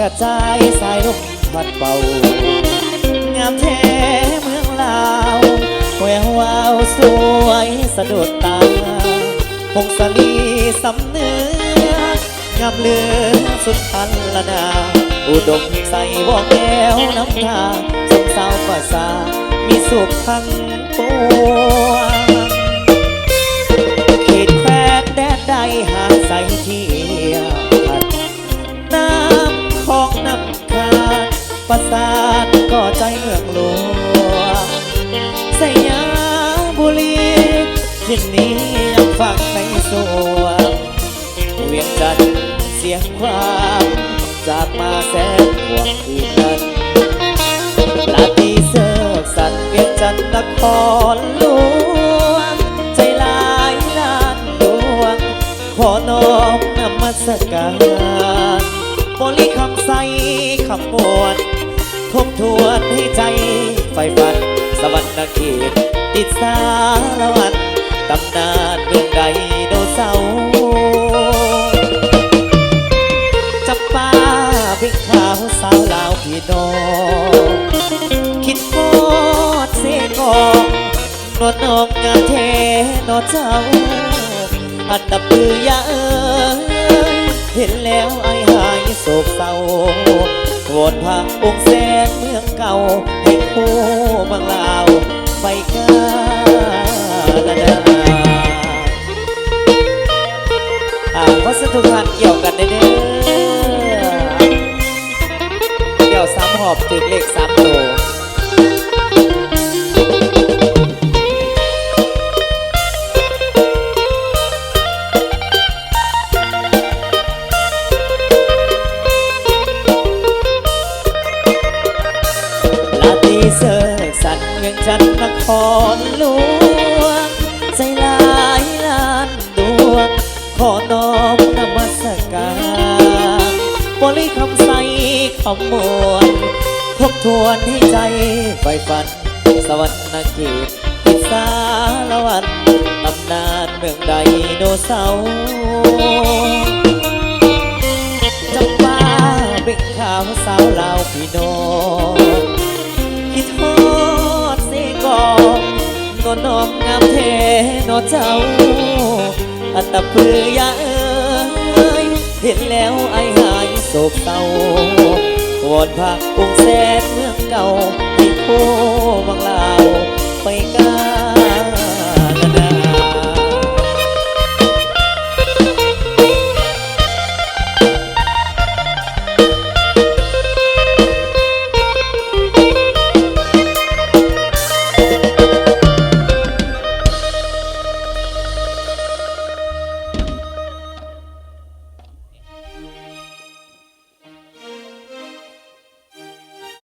ระจายสายลมพัดเป่างามแท้เมืองลาวแวววาวสวยสะดุดตาพงศลีสำเนื้องามเลือสุดพันละนาอุดมใส่วอกแก้วน้ำทาสมสาวภาษามีสุขทั้งปวงเขตแคว้นแดนใดหาใส่เที่ยวพัดน้ำของน้ำคาประสาทก่อใจเมืองหลวงสยามบุรีที่นี้ยังฟังในสวงเวียงจันทร์เสียงความจากมาแสนห่วงคืนนั้นลาตีเสิร์ฟสันเวียงจันทร์นครหลวงใจลายล้านดวงขอน้อมนมัสการบริคำใสคำมวลทบทวนให้ใจไฟฝันสวรรค์เขตติดสารวัตรตำนานเมืองไดโนเสาร์จับป้าเพ่งขาวสาวลาวพี่น้องคิดโคตรเสกองนวลนองงามเทนอเจ้าอันดับปือยาเห็นแล้วไอ้หายโศกเศร้าวอนพระองค์แสนเมืองเก่าให้คู่เมืองลาวไปกาลนาขอสทุกท่านเกี่ยวกันเด้อเกี่ยวซ้ำหอบถึงเลข3โตเสิร์ฟสันเวียงจันทร์นครหลวงใจลายล้านดวงขอน้อมนมัสการบริคำใสคำมวลทบทวนให้ใจไฟฝันสวรรค์เขตติดสารวัตรตำนานเมืองไดโนเสาร์จับป้าเบ่งขาวสาวลาวพี่น้องคิดทอดเสกองนวลน้องงามเทนอเจ้าอัตปือยาเห็นแล้วไอ้หายโศกเศร้าวอนพระองค์แสนเมืองเก่าให้คู่เมืองลาว